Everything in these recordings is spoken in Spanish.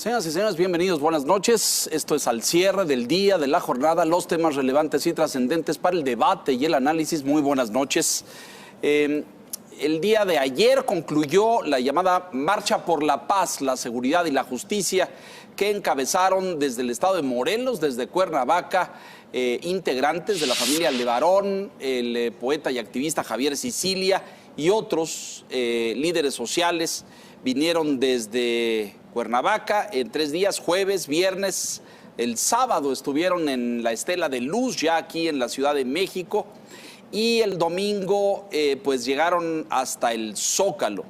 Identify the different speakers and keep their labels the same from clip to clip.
Speaker 1: Señoras y señores, bienvenidos, buenas noches. Esto es al cierre del día, de la jornada, los temas relevantes y trascendentes para el debate y el análisis. Muy buenas noches. El día de ayer concluyó la llamada Marcha por la Paz, la Seguridad y la Justicia, que encabezaron desde el estado de Morelos, desde Cuernavaca, integrantes de la familia Levarón, el poeta y activista Javier Sicilia y otros líderes sociales. Vinieron desde Cuernavaca en 3 días, jueves, viernes, el sábado estuvieron en la Estela de Luz, ya aquí en la Ciudad de México, y el domingo pues llegaron hasta el Zócalo.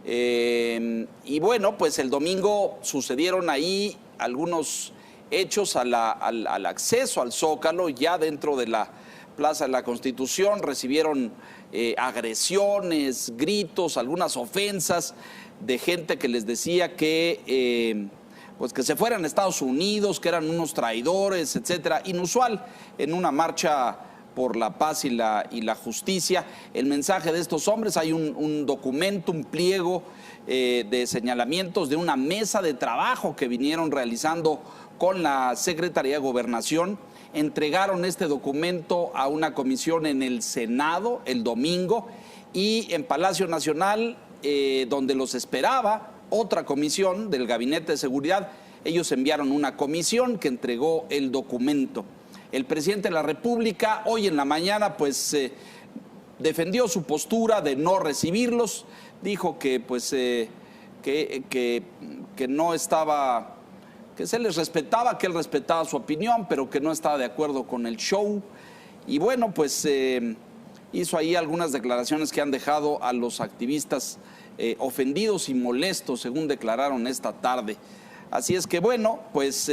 Speaker 1: Y bueno, pues el domingo sucedieron ahí algunos hechos al acceso al Zócalo, ya dentro de la Plaza de la Constitución, recibieron agresiones, gritos, algunas ofensas de gente que les decía que pues que se fueran a Estados Unidos, que eran unos traidores, etcétera. Inusual en una marcha por la paz y la justicia. El mensaje de estos hombres, hay un documento, un pliego de señalamientos de una mesa de trabajo que vinieron realizando con la Secretaría de Gobernación. Entregaron este documento a una comisión en el Senado el domingo y en Palacio Nacional, donde los esperaba otra comisión del Gabinete de Seguridad, ellos enviaron una comisión que entregó el documento. El presidente de la República hoy en la mañana pues defendió su postura de no recibirlos, dijo que pues que no estaba, que se les respetaba, que él respetaba su opinión, pero que no estaba de acuerdo con el show. Y bueno, pues hizo ahí algunas declaraciones que han dejado a los activistas ofendidos y molestos, según declararon esta tarde. Así es que bueno, pues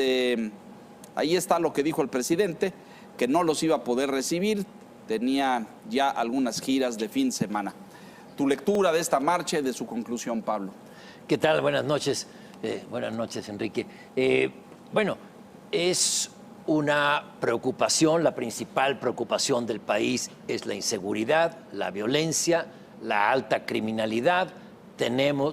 Speaker 1: ahí está lo que dijo el presidente, que no los iba a poder recibir, tenía ya algunas giras de fin de semana. Tu lectura de esta marcha y de su conclusión, Pablo.
Speaker 2: ¿Qué tal? Buenas noches, Enrique. Bueno, es una preocupación, la principal preocupación del país es la inseguridad, la violencia, la alta criminalidad.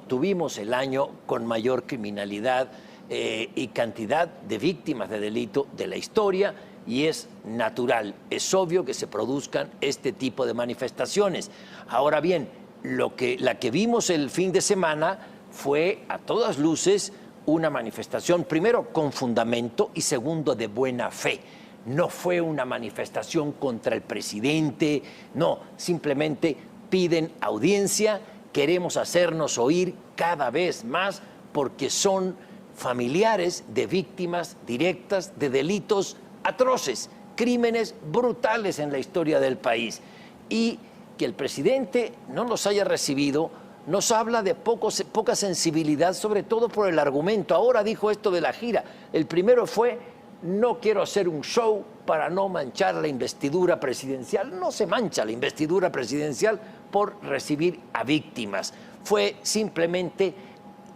Speaker 2: Tuvimos el año con mayor criminalidad y cantidad de víctimas de delito de la historia, y es natural, es obvio que se produzcan este tipo de manifestaciones. Ahora bien, la que vimos el fin de semana fue a todas luces una manifestación, primero con fundamento y segundo de buena fe. No fue una manifestación contra el presidente, no, simplemente piden audiencia, queremos hacernos oír cada vez más porque son familiares de víctimas directas de delitos atroces, crímenes brutales en la historia del país. Y que el presidente no los haya recibido nos habla de poca sensibilidad, sobre todo por el argumento. Ahora dijo esto de la gira. El primero fue: no quiero hacer un show para no manchar la investidura presidencial. No se mancha la investidura presidencial por recibir a víctimas. Fue simplemente,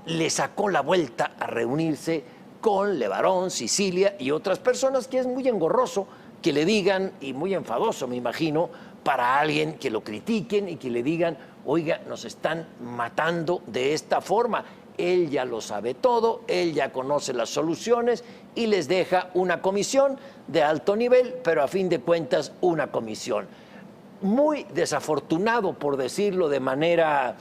Speaker 2: le sacó la vuelta a reunirse con Levarón, Sicilia y otras personas, que es muy engorroso que le digan, y muy enfadoso, me imagino, para alguien que lo critiquen y que le digan: oiga, nos están matando de esta forma. Él ya lo sabe todo, él ya conoce las soluciones y les deja una comisión de alto nivel, pero a fin de cuentas una comisión. Muy desafortunado, por decirlo de manera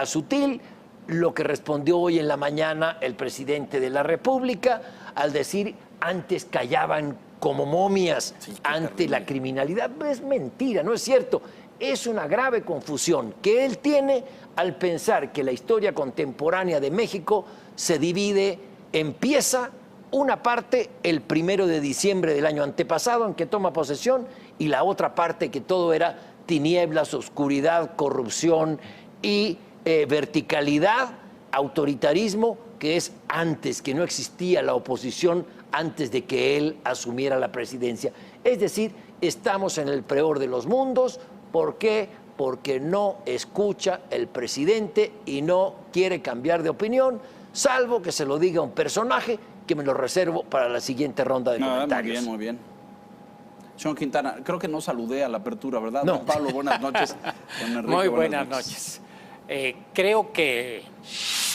Speaker 2: sutil, lo que respondió hoy en la mañana el presidente de la República al decir: antes callaban como momias ante la criminalidad. Es mentira, no es cierto. Es una grave confusión que él tiene al pensar que la historia contemporánea de México se divide, empieza una parte el 1 de diciembre del año antepasado, en que toma posesión, y la otra parte que todo era tinieblas, oscuridad, corrupción y verticalidad, autoritarismo, que es antes, que no existía la oposición antes de que él asumiera la presidencia. Es decir, estamos en el peor de los mundos. ¿Por qué? Porque no escucha el presidente y no quiere cambiar de opinión, salvo que se lo diga un personaje que me lo reservo para la siguiente ronda de comentarios.
Speaker 1: Muy bien. Señor Quintana, creo que no saludé a la apertura, ¿verdad?
Speaker 2: No.
Speaker 1: Pablo, buenas noches. Don Enrique,
Speaker 3: muy buenas noches. Creo que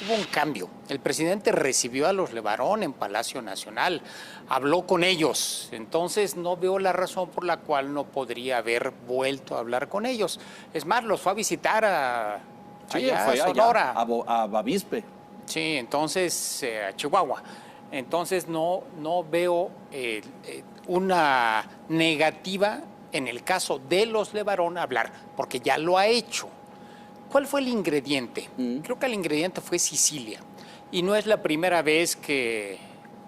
Speaker 3: hubo un cambio. El presidente recibió a los LeBaron en Palacio Nacional, habló con ellos. Entonces no veo la razón por la cual no podría haber vuelto a hablar con ellos. Es más, los fue a visitar allá a Sonora.
Speaker 1: A Bavispe.
Speaker 3: Sí, entonces a Chihuahua. Entonces no veo una negativa en el caso de los LeBaron hablar, porque ya lo ha hecho. ¿Cuál fue el ingrediente? Creo que el ingrediente fue Sicilia. Y no es la primera vez que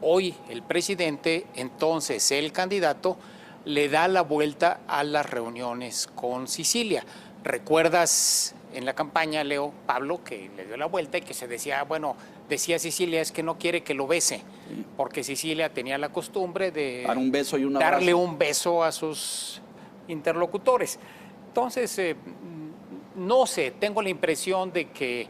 Speaker 3: hoy el presidente, entonces el candidato, le da la vuelta a las reuniones con Sicilia. ¿Recuerdas en la campaña, Leo, Pablo, que le dio la vuelta y que se decía, bueno, decía Sicilia es que no quiere que lo bese, porque Sicilia tenía la costumbre de
Speaker 1: dar un beso y un
Speaker 3: darle
Speaker 1: abrazo.
Speaker 3: un beso a sus interlocutores? Entonces, no sé, tengo la impresión de que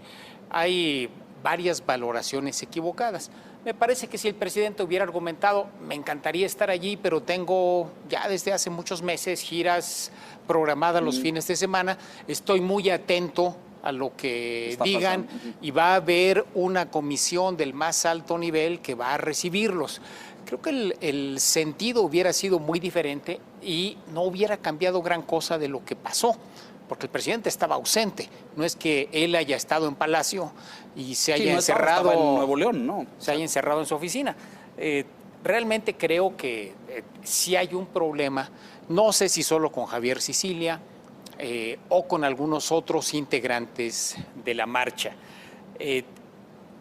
Speaker 3: hay varias valoraciones equivocadas. Me parece que si el presidente hubiera argumentado, me encantaría estar allí, pero tengo ya desde hace muchos meses giras programadas los fines de semana, estoy muy atento a lo que digan y va a haber una comisión del más alto nivel que va a recibirlos. Creo que el sentido hubiera sido muy diferente y no hubiera cambiado gran cosa de lo que pasó, porque el presidente estaba ausente. No es que él haya estado en Palacio y se haya encerrado
Speaker 1: en Nuevo León, ¿no?
Speaker 3: Se haya encerrado en su oficina. Realmente creo que sí hay un problema, no sé si solo con Javier Sicilia o con algunos otros integrantes de la marcha.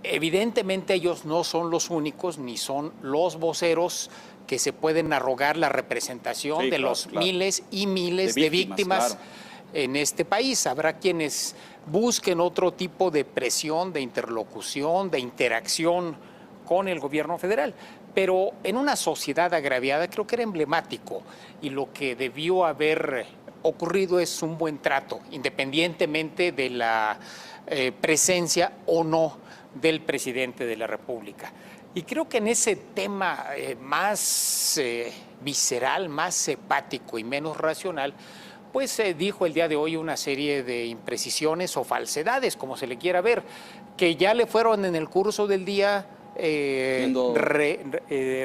Speaker 3: Evidentemente ellos no son los únicos ni son los voceros que se pueden arrogar la representación de los miles y miles de víctimas en este país. Habrá quienes busquen otro tipo de presión, de interlocución, de interacción con el gobierno federal. Pero en una sociedad agraviada creo que era emblemático y lo que debió haber ocurrido es un buen trato, independientemente de la presencia o no del presidente de la República. Y creo que en ese tema más visceral, más hepático y menos racional, pues dijo el día de hoy una serie de imprecisiones o falsedades, como se le quiera ver, que ya le fueron en el curso del día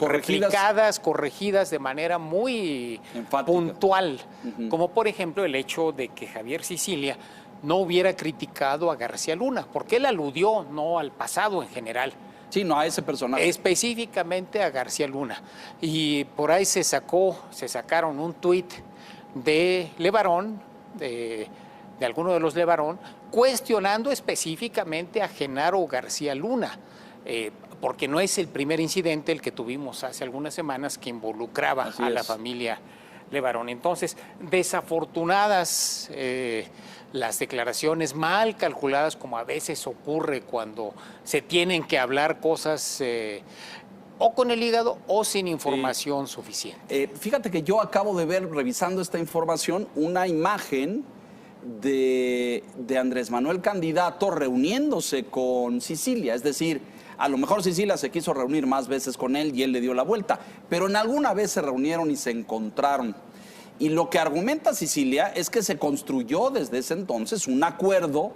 Speaker 3: replicadas, corregidas de manera muy enfática, puntual, como por ejemplo el hecho de que Javier Sicilia no hubiera criticado a García Luna, porque él aludió no al pasado en general.
Speaker 1: Sí, no a ese personaje.
Speaker 3: Específicamente a García Luna. Y por ahí se sacaron un tuit de LeBaron, de alguno de los LeBaron, cuestionando específicamente a Genaro García Luna, porque no es el primer incidente el que tuvimos hace algunas semanas que involucraba a la familia LeBaron. Entonces, desafortunadas las declaraciones, mal calculadas, como a veces ocurre cuando se tienen que hablar cosas o con el hígado o sin información suficiente.
Speaker 1: Fíjate que yo acabo de ver, revisando esta información, una imagen de Andrés Manuel candidato reuniéndose con Sicilia. Es decir, a lo mejor Sicilia se quiso reunir más veces con él y él le dio la vuelta, pero en alguna vez se reunieron y se encontraron. Y lo que argumenta Sicilia es que se construyó desde ese entonces un acuerdo,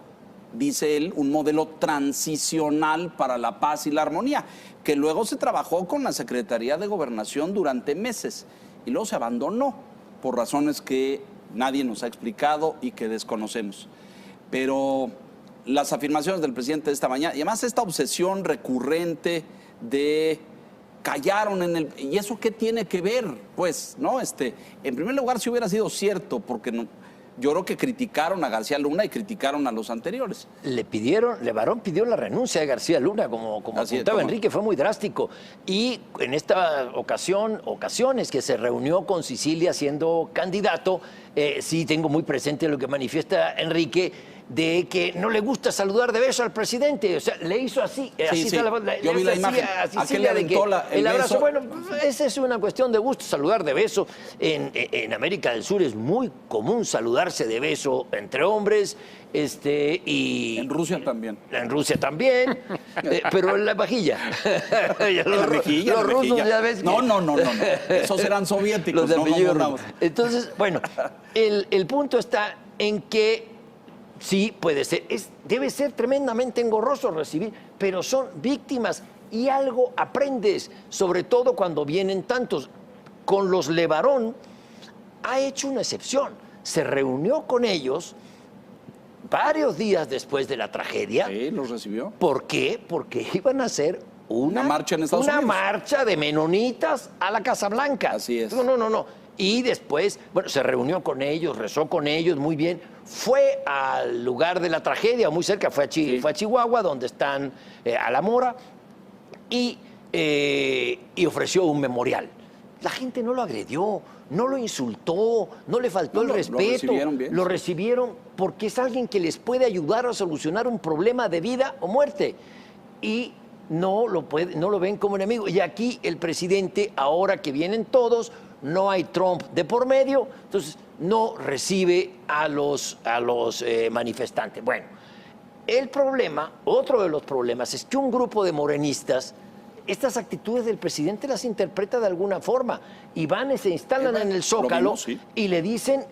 Speaker 1: dice él, un modelo transicional para la paz y la armonía, que luego se trabajó con la Secretaría de Gobernación durante meses y luego se abandonó por razones que nadie nos ha explicado y que desconocemos. Pero las afirmaciones del presidente de esta mañana, y además esta obsesión recurrente de callaron en el... ¿Y eso qué tiene que ver? Pues, ¿no? En primer lugar, si hubiera sido cierto, porque no, yo creo que criticaron a García Luna y criticaron a los anteriores.
Speaker 2: LeBaron pidió la renuncia de García Luna, como apuntaba Enrique, fue muy drástico. Y en esta ocasiones que se reunió con Sicilia siendo candidato, sí tengo muy presente lo que manifiesta Enrique, de que no le gusta saludar de beso al presidente. O sea, le hizo así.
Speaker 1: Sí. Yo vi la imagen.
Speaker 2: ¿A qué le aventó el abrazo? Bueno, esa es una cuestión de gusto, saludar de beso. En América del Sur es muy común saludarse de beso entre hombres. Y
Speaker 1: en Rusia también.
Speaker 2: En Rusia también, pero en la vajilla.
Speaker 1: Los
Speaker 2: rusos ya ves.
Speaker 1: No. Esos eran soviéticos.
Speaker 2: Entonces, bueno, el punto está en que sí, puede ser. Debe ser tremendamente engorroso recibir, pero son víctimas y algo aprendes, sobre todo cuando vienen tantos. Con los Levarón ha hecho una excepción. Se reunió con ellos varios días después de la tragedia.
Speaker 1: Sí, los recibió.
Speaker 2: ¿Por qué? Porque iban a hacer una
Speaker 1: marcha en Estados Unidos.
Speaker 2: Una marcha de menonitas a la Casa Blanca.
Speaker 1: Así es.
Speaker 2: No. Y después, bueno, se reunió con ellos, rezó con ellos, muy bien. Fue al lugar de la tragedia, muy cerca, fue a Chihuahua, donde están a la Mora, y ofreció un memorial. La gente no lo agredió, no lo insultó, no le faltó el respeto. Lo
Speaker 1: recibieron bien.
Speaker 2: Lo recibieron porque es alguien que les puede ayudar a solucionar un problema de vida o muerte. Y no lo ven como enemigo. Y aquí el presidente, ahora que vienen todos, no hay Trump de por medio, entonces no recibe a los manifestantes. Bueno, el problema, otro de los problemas, es que un grupo de morenistas estas actitudes del presidente las interpreta de alguna forma y van y se instalan en el Zócalo y le dicen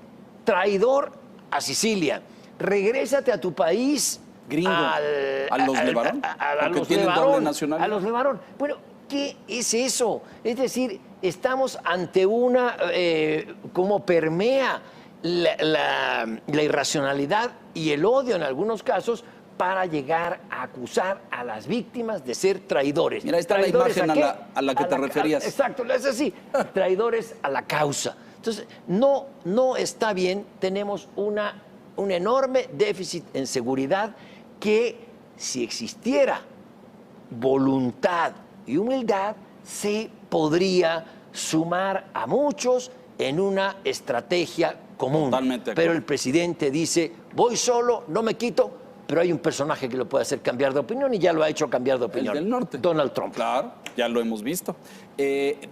Speaker 2: traidor a Sicilia, regrésate a tu país.
Speaker 1: Gringo, a los Levarón, porque tienen doble nacionalidad.
Speaker 2: A los Levarón. Bueno, ¿qué es eso? Es decir, estamos ante una, como permea la irracionalidad y el odio en algunos casos para llegar a acusar a las víctimas de ser traidores.
Speaker 1: Mira, ahí está la imagen a la que te referías.
Speaker 2: Exacto, es así, traidores a la causa. Entonces, no está bien, tenemos un enorme déficit en seguridad que si existiera voluntad y humildad, se podría sumar a muchos en una estrategia común.
Speaker 1: Totalmente.
Speaker 2: Pero el presidente dice, voy solo, no me quito, pero hay un personaje que lo puede hacer cambiar de opinión y ya lo ha hecho cambiar de opinión.
Speaker 1: El del norte.
Speaker 2: Donald Trump.
Speaker 1: Claro, ya lo hemos visto.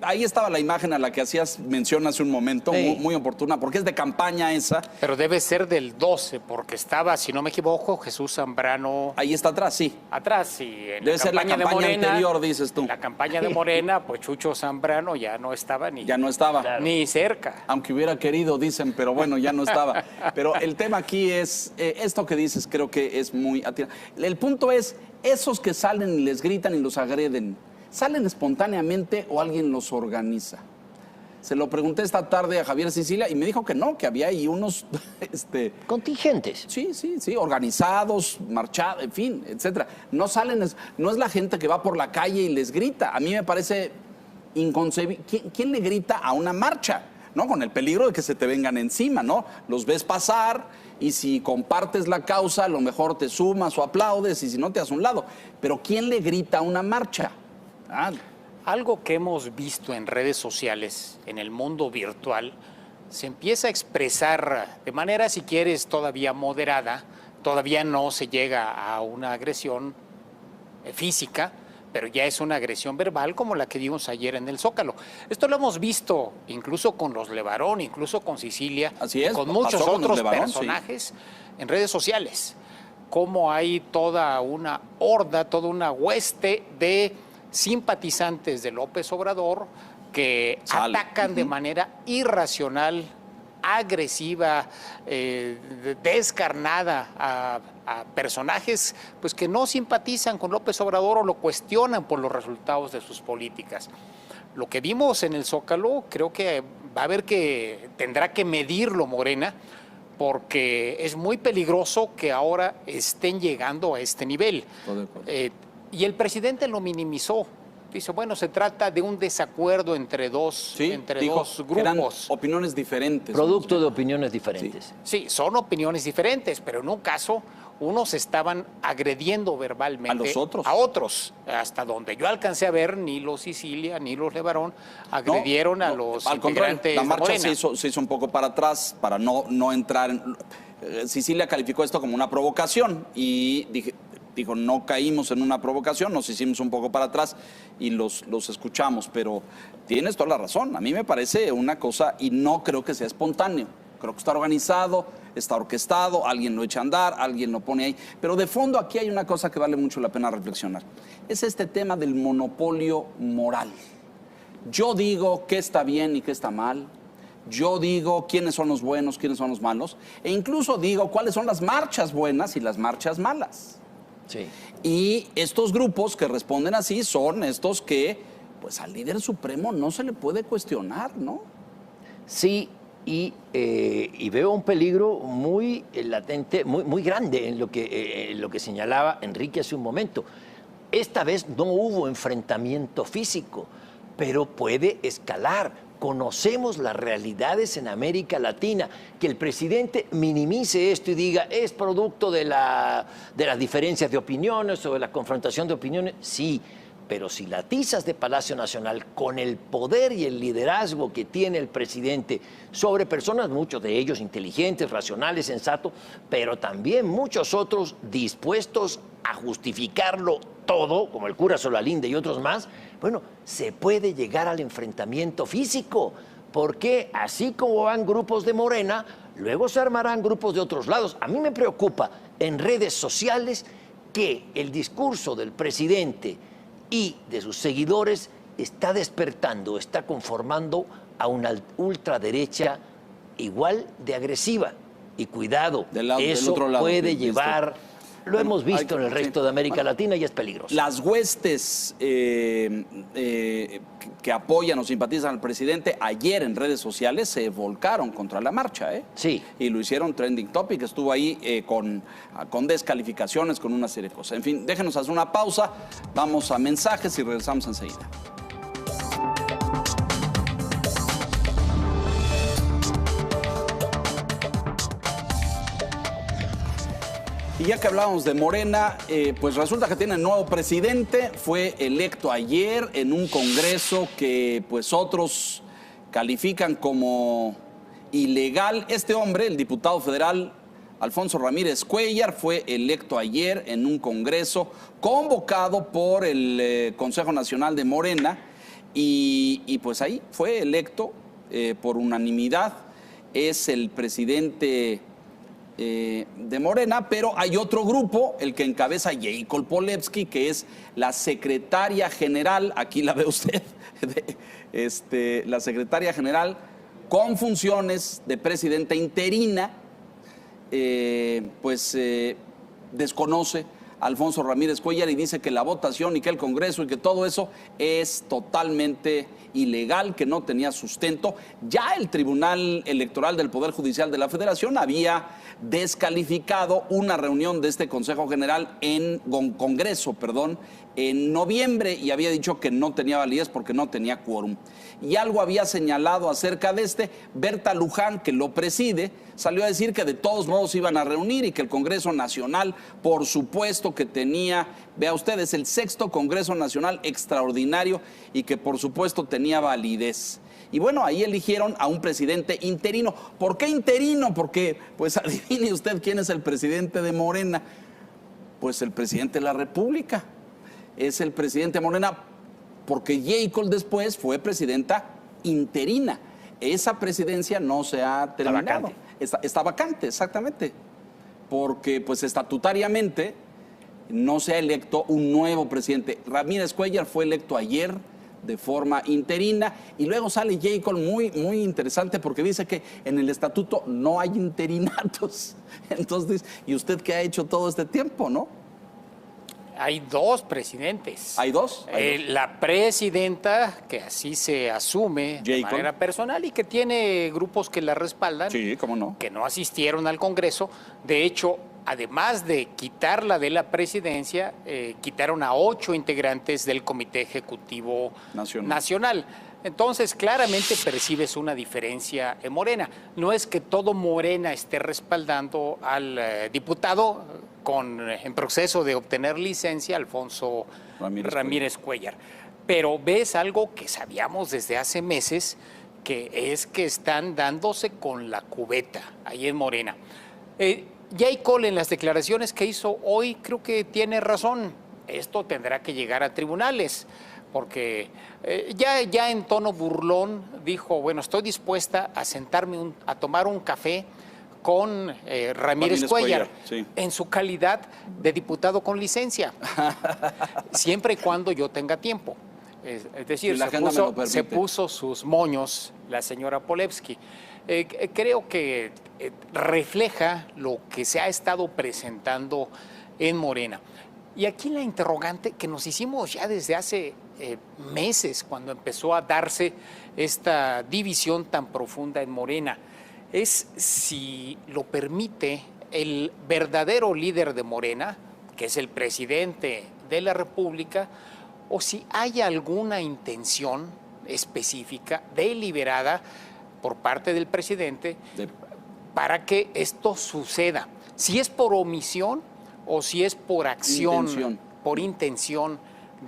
Speaker 1: Ahí estaba la imagen a la que hacías mención hace un momento, muy oportuna, porque es de campaña esa.
Speaker 3: Pero debe ser del 12, porque estaba, si no me equivoco, Jesús Zambrano.
Speaker 1: Ahí está atrás, sí.
Speaker 3: Atrás, sí.
Speaker 1: Debe ser la campaña
Speaker 3: Morena,
Speaker 1: anterior, dices tú.
Speaker 3: En la campaña de Morena, pues Chucho Zambrano ya no estaba ni.
Speaker 1: Ya no estaba.
Speaker 3: Ni cerca.
Speaker 1: Aunque hubiera querido, dicen, pero bueno, ya no estaba. Pero el tema aquí es, esto que dices creo que es muy atinado. El punto es, esos que salen y les gritan y los agreden, ¿salen espontáneamente o alguien los organiza? Se lo pregunté esta tarde a Javier Sicilia y me dijo que no, que había ahí unos...
Speaker 2: contingentes.
Speaker 1: Sí, organizados, marchados, en fin, etcétera. No salen, no es la gente que va por la calle y les grita. A mí me parece inconcebible. ¿Quién le grita a una marcha? ¿No? Con el peligro de que se te vengan encima, ¿no? Los ves pasar y si compartes la causa, a lo mejor te sumas o aplaudes y si no te haces a un lado. Pero ¿quién le grita a una marcha?
Speaker 3: Algo que hemos visto en redes sociales, en el mundo virtual, se empieza a expresar de manera, si quieres, todavía moderada, todavía no se llega a una agresión física, pero ya es una agresión verbal como la que vimos ayer en el Zócalo. Esto lo hemos visto incluso con los Levarón, incluso con Sicilia,
Speaker 1: así es,
Speaker 3: con muchos otros personajes en redes sociales. Cómo hay toda una horda, toda una hueste de simpatizantes de López Obrador que atacan de manera irracional, agresiva, descarnada a personajes pues, que no simpatizan con López Obrador o lo cuestionan por los resultados de sus políticas. Lo que vimos en el Zócalo creo que va a haber que, tendrá que medirlo Morena, porque es muy peligroso que ahora estén llegando a este nivel. Y el presidente lo minimizó. Dice, bueno, se trata de un desacuerdo entre dos grupos.
Speaker 1: Eran opiniones diferentes.
Speaker 2: Producto de opiniones diferentes.
Speaker 3: Sí, son opiniones diferentes, pero en un caso unos estaban agrediendo verbalmente
Speaker 1: a
Speaker 3: otros. Hasta donde yo alcancé a ver, ni los Sicilia ni los Levarón agredieron a los
Speaker 1: al
Speaker 3: integrantes
Speaker 1: la marcha
Speaker 3: de Morena.
Speaker 1: se hizo un poco para atrás para no entrar en... Sicilia calificó esto como una provocación y dijo, no caímos en una provocación, nos hicimos un poco para atrás y los escuchamos, pero tienes toda la razón. A mí me parece una cosa y no creo que sea espontáneo. Creo que está organizado, está orquestado, alguien lo echa a andar, alguien lo pone ahí. Pero de fondo aquí hay una cosa que vale mucho la pena reflexionar. Es este tema del monopolio moral. Yo digo qué está bien y qué está mal. yo digo quiénes son los buenos, quiénes son los malos, e incluso digo cuáles son las marchas buenas y las marchas malas.
Speaker 2: Sí.
Speaker 1: Y estos grupos que responden así son estos que, pues al líder supremo no se le puede cuestionar, ¿no?
Speaker 2: Sí, y veo un peligro muy latente, muy grande en lo que señalaba Enrique hace un momento. Esta vez no hubo enfrentamiento físico, pero puede escalar. Conocemos las realidades en América Latina. Que el presidente minimice esto y diga es producto de las diferencias de opiniones o de la confrontación de opiniones, sí. Pero si la atizas de Palacio Nacional con el poder y el liderazgo que tiene el presidente sobre personas, muchos de ellos inteligentes, racionales, sensatos, pero también muchos otros dispuestos a justificarlo todo, como el cura Solalinde y otros más, bueno, se puede llegar al enfrentamiento físico, porque así como van grupos de Morena, luego se armarán grupos de otros lados. A mí me preocupa en redes sociales que el discurso del presidente y de sus seguidores está despertando, está conformando a una ultraderecha igual de agresiva. Y cuidado, eso puede llevar, lo hemos visto en el resto de América Latina y es peligroso.
Speaker 1: Las huestes que apoyan o simpatizan al presidente ayer en redes sociales se volcaron contra la marcha, ¿eh?
Speaker 2: Sí.
Speaker 1: Y lo hicieron trending topic, estuvo ahí con descalificaciones, con una serie de cosas. En fin, déjenos hacer una pausa, vamos a mensajes y regresamos enseguida. Y ya que hablábamos de Morena, pues resulta que tiene nuevo presidente, fue electo ayer en un congreso que pues otros califican como ilegal. Este hombre, el diputado federal Alfonso Ramírez Cuéllar, fue electo ayer en un congreso convocado por el Consejo Nacional de Morena y pues ahí fue electo por unanimidad. Es el presidente de Morena, pero hay otro grupo, el que encabeza Jacob Polevsky, que es la secretaria general, aquí la ve usted, la secretaria general con funciones de presidenta interina, desconoce a Alfonso Ramírez Cuéllar y dice que la votación y que el Congreso y que todo eso es totalmente ilegal, que no tenía sustento. Ya el Tribunal Electoral del Poder Judicial de la Federación había descalificado una reunión de este Consejo General Congreso, en noviembre y había dicho que no tenía validez porque no tenía quórum. Y algo había señalado acerca de Berta Luján, que lo preside, salió a decir que de todos modos iban a reunir y que el Congreso Nacional, por supuesto que tenía, vea ustedes, el 6º Congreso Nacional Extraordinario y que por supuesto tenía validez. Y bueno, ahí eligieron a un presidente interino. ¿Por qué interino? Porque, pues adivine usted quién es el presidente de Morena. Pues el presidente de la República. Es el presidente de Morena porque Jacob después fue presidenta interina. Esa presidencia no se ha terminado. Está vacante, exactamente. Porque pues estatutariamente no se ha electo un nuevo presidente. Ramírez Cuéllar fue electo ayer de forma interina y luego sale Jacob muy interesante porque dice que en el estatuto no hay interinatos. Entonces, ¿y usted qué ha hecho todo este tiempo, no?
Speaker 3: Hay dos presidentes.
Speaker 1: ¿Hay dos?
Speaker 3: La presidenta, que así se asume de manera personal y que tiene grupos que la respaldan.
Speaker 1: Sí, cómo no.
Speaker 3: Que no asistieron al Congreso. De hecho, además de quitarla de la presidencia, quitaron a 8 integrantes del Comité Ejecutivo Nacional. Entonces, claramente percibes una diferencia en Morena. No es que todo Morena esté respaldando al diputado en proceso de obtener licencia, Alfonso Ramírez Cuéllar. Pero ves algo que sabíamos desde hace meses, que es que están dándose con la cubeta ahí en Morena. Jacob, en las declaraciones que hizo hoy, creo que tiene razón. Esto tendrá que llegar a tribunales. Porque ya en tono burlón dijo, bueno, estoy dispuesta a sentarme a tomar un café con Ramírez Cuéllar, sí, en su calidad de diputado con licencia, siempre y cuando yo tenga tiempo. Es decir,
Speaker 1: la agenda me lo permite.
Speaker 3: se puso sus moños la señora Polevsky. Creo que refleja lo que se ha estado presentando en Morena. Y aquí la interrogante que nos hicimos ya desde hace meses, cuando empezó a darse esta división tan profunda en Morena, es si lo permite el verdadero líder de Morena, que es el presidente de la República, o si hay alguna intención específica, deliberada, por parte del presidente, para que esto suceda. Si es por omisión o si es por acción, por intención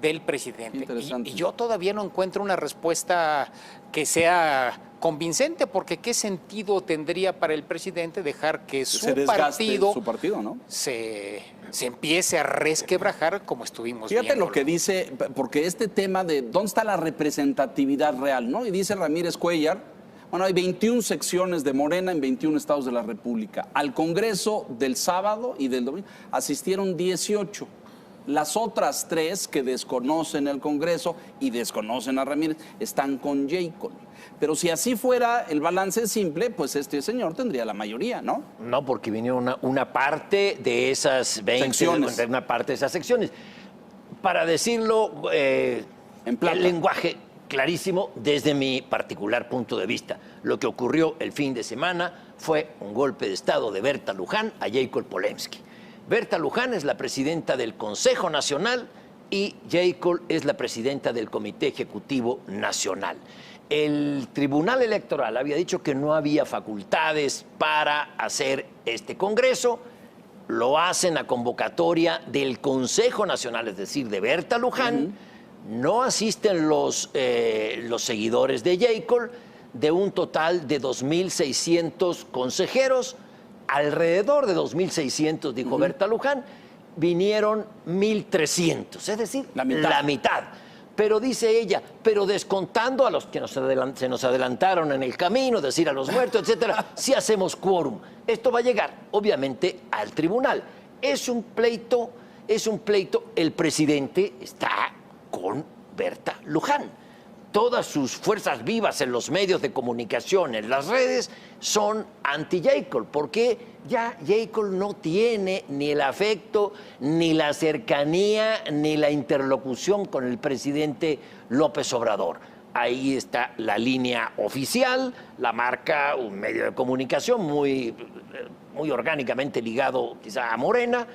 Speaker 3: del presidente. Y yo todavía no encuentro una respuesta que sea convincente, porque ¿qué sentido tendría para el presidente dejar que su partido, ¿no? se empiece a resquebrajar como estuvimos viendo?
Speaker 1: Fíjate lo que dice, porque este tema de dónde está la representatividad real, ¿no? Y dice Ramírez Cuellar, bueno, hay 21 secciones de Morena en 21 estados de la República. Al Congreso del sábado y del domingo asistieron 18. Las otras 3 que desconocen el Congreso y desconocen a Ramírez están con Jacob. Pero si así fuera el balance simple, pues este señor tendría la mayoría, ¿no?
Speaker 2: No, porque vinieron una parte de esas 20 secciones. Una parte de esas secciones. Para decirlo
Speaker 1: en plata,
Speaker 2: el lenguaje clarísimo desde mi particular punto de vista. Lo que ocurrió el fin de semana fue un golpe de Estado de Berta Luján a Jacob Polensky. Berta Luján es la presidenta del Consejo Nacional y Jacob es la presidenta del Comité Ejecutivo Nacional. El Tribunal Electoral había dicho que no había facultades para hacer este Congreso. Lo hacen a convocatoria del Consejo Nacional, es decir, de Berta Luján. No asisten los seguidores de Jacob, de un total de 2.600 consejeros. Alrededor de 2.600, dijo Berta Luján, vinieron 1.300, es decir, la mitad. Pero dice ella, pero descontando a los que se nos adelantaron en el camino, es decir, a los muertos, etcétera, sí hacemos quórum. Esto va a llegar, obviamente, al tribunal. Es un pleito, el presidente está con Berta Luján. Todas sus fuerzas vivas en los medios de comunicación, en las redes, son anti-Jacob, porque ya Jacob no tiene ni el afecto, ni la cercanía, ni la interlocución con el presidente López Obrador. Ahí está la línea oficial, la marca un medio de comunicación muy orgánicamente ligado quizá a Morena,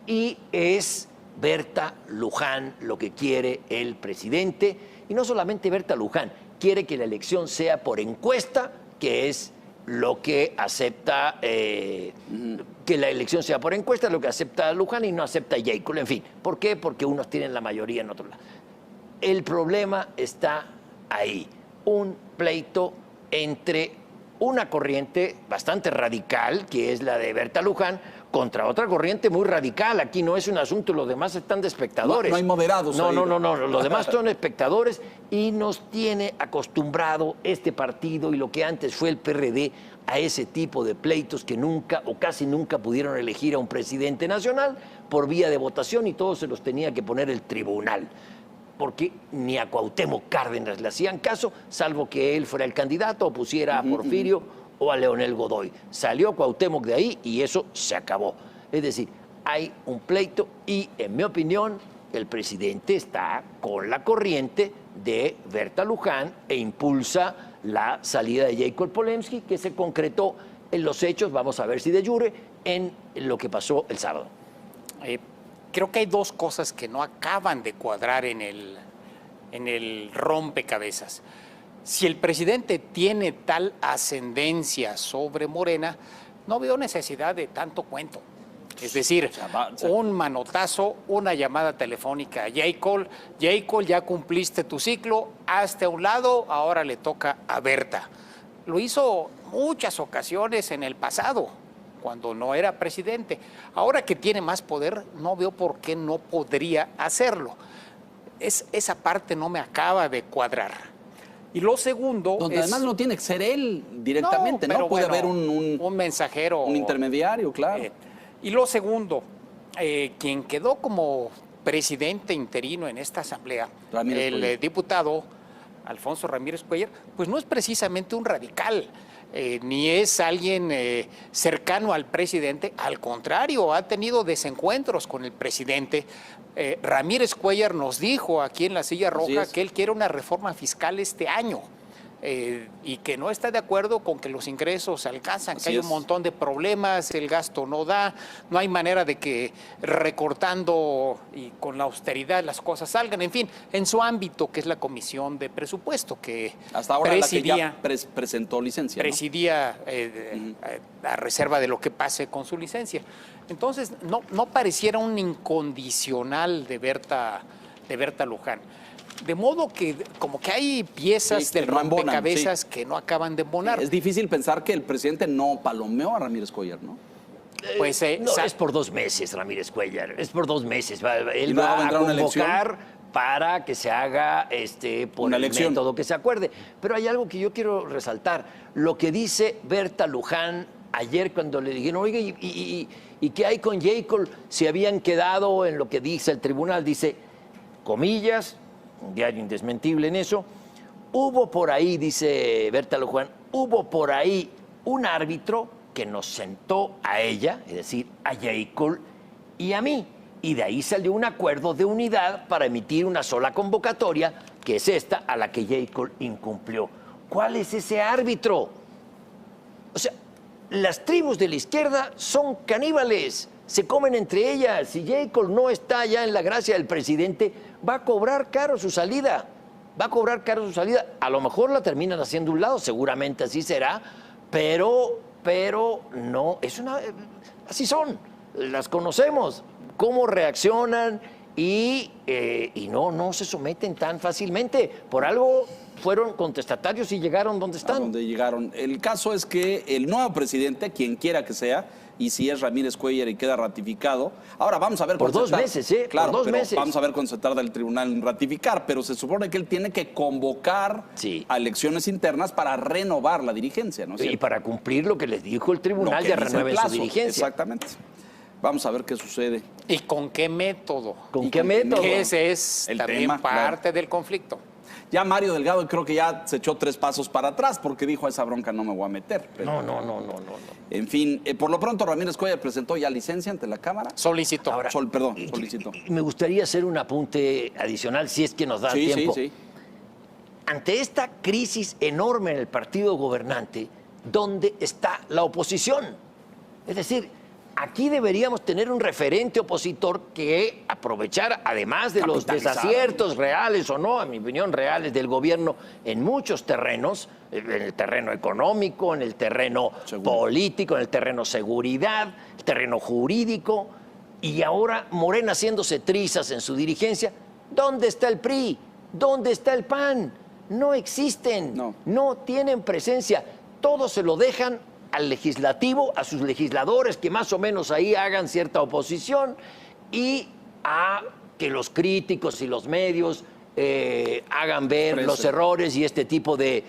Speaker 2: y es Berta Luján lo que quiere el presidente. Y no solamente Berta Luján, quiere que la elección sea por encuesta, que es lo que acepta, que la elección sea por encuesta, lo que acepta Luján y no acepta Jacob. En fin, ¿por qué? Porque unos tienen la mayoría en otro lado. El problema está ahí, un pleito entre una corriente bastante radical, que es la de Berta Luján, contra otra corriente muy radical. Aquí no es un asunto, los demás están de espectadores.
Speaker 1: No hay moderados.
Speaker 2: No, los demás son espectadores y nos tiene acostumbrado este partido y lo que antes fue el PRD a ese tipo de pleitos que nunca o casi nunca pudieron elegir a un presidente nacional por vía de votación y todos se los tenía que poner el tribunal. Porque ni a Cuauhtémoc Cárdenas le hacían caso, salvo que él fuera el candidato o pusiera a Porfirio o a Leonel Godoy. Salió Cuauhtémoc de ahí y eso se acabó. Es decir, hay un pleito y, en mi opinión, el presidente está con la corriente de Berta Luján e impulsa la salida de Jacob Polensky, que se concretó en los hechos, vamos a ver si de jure, en lo que pasó el sábado.
Speaker 3: Creo que hay dos cosas que no acaban de cuadrar en el rompecabezas. Si el presidente tiene tal ascendencia sobre Morena, no veo necesidad de tanto cuento. Es decir, un manotazo, una llamada telefónica a Jacob. Jacob, ya cumpliste tu ciclo, hazte a un lado, ahora le toca a Berta. Lo hizo muchas ocasiones en el pasado, cuando no era presidente. Ahora que tiene más poder, no veo por qué no podría hacerlo. Esa parte no me acaba de cuadrar. Y lo segundo
Speaker 1: donde además no tiene que ser él directamente, ¿no? Puede haber un
Speaker 3: mensajero.
Speaker 1: Un intermediario, claro.
Speaker 3: Y lo segundo, quien quedó como presidente interino en esta asamblea,
Speaker 1: Ramírez Cuellar.
Speaker 3: el diputado Alfonso Ramírez Cuellar, pues no es precisamente un radical. Ni es alguien cercano al presidente, al contrario, ha tenido desencuentros con el presidente. Ramírez Cuellar nos dijo aquí en la Silla Roja que él quiere una reforma fiscal este año. Y que no está de acuerdo con que los ingresos alcanzan, que hay un montón de problemas, el gasto no da, no hay manera de que recortando y con la austeridad las cosas salgan, en fin, en su ámbito, que es la Comisión de Presupuesto, que
Speaker 1: hasta ahora presidía, la que ya presentó licencia,
Speaker 3: presidía a reserva de lo que pase con su licencia. Entonces, no pareciera un incondicional de Berta Luján. De modo que como que hay piezas del rompecabezas que no acaban de embonar.
Speaker 1: Es difícil pensar que el presidente no palomeó a Ramírez Cuellar, ¿no?
Speaker 2: Pues no, es por 2 meses, Ramírez Cuellar. Es por 2 meses. Él va a convocar para que se haga por el método que se acuerde. Pero hay algo que yo quiero resaltar. Lo que dice Berta Luján ayer cuando le dijeron, oiga, ¿y qué hay con Jacob? Si habían quedado en lo que dice el tribunal, dice, comillas, un diario indesmentible en eso, hubo por ahí, dice Berta Luján, hubo por ahí un árbitro que nos sentó a ella, es decir, a Jacob y a mí, y de ahí salió un acuerdo de unidad para emitir una sola convocatoria, que es esta, a la que Jacob incumplió. ¿Cuál es ese árbitro? O sea, las tribus de la izquierda son caníbales, se comen entre ellas. Si Jacob no está ya en la gracia del presidente, va a cobrar caro su salida. Va a cobrar caro su salida. A lo mejor la terminan haciendo a un lado, seguramente así será, pero no, así son, las conocemos, cómo reaccionan y no se someten tan fácilmente. Por algo fueron contestatarios y llegaron donde están.
Speaker 1: A donde llegaron. El caso es que el nuevo presidente, quien quiera que sea, y si es Ramírez Cuellar y queda ratificado. Ahora vamos a ver...
Speaker 2: Por 2 meses, ¿eh?
Speaker 1: Claro,
Speaker 2: por 2 meses.
Speaker 1: Vamos a ver cuándo se tarda el tribunal en ratificar, pero se supone que él tiene que convocar a elecciones internas para renovar la dirigencia, ¿no?
Speaker 2: Y para cumplir lo que les dijo el tribunal, ya renueven su dirigencia.
Speaker 1: Exactamente. Vamos a ver qué sucede.
Speaker 3: ¿Y con qué método?
Speaker 2: ¿Con qué método?
Speaker 3: Ese es el también tema, parte del conflicto.
Speaker 1: Ya Mario Delgado creo que ya se echó 3 pasos para atrás porque dijo, a esa bronca no me voy a meter. Pero,
Speaker 2: no.
Speaker 1: En fin, por lo pronto Ramírez Cuellar presentó ya licencia ante la Cámara.
Speaker 3: Solicitó.
Speaker 2: Ahora,
Speaker 1: solicitó.
Speaker 2: Me gustaría hacer un apunte adicional, si es que nos da tiempo. Sí. Ante esta crisis enorme en el partido gobernante, ¿dónde está la oposición? Es decir, aquí deberíamos tener un referente opositor que aprovechara, además de los desaciertos reales o no, a mi opinión, reales del gobierno en muchos terrenos, en el terreno económico, en el terreno político, en el terreno seguridad, el terreno jurídico, y ahora Morena haciéndose trizas en su dirigencia. ¿Dónde está el PRI? ¿Dónde está el PAN? No existen, no tienen presencia. Todos se lo dejan al legislativo, a sus legisladores que más o menos ahí hagan cierta oposición y a que los críticos y los medios hagan ver los errores y este tipo de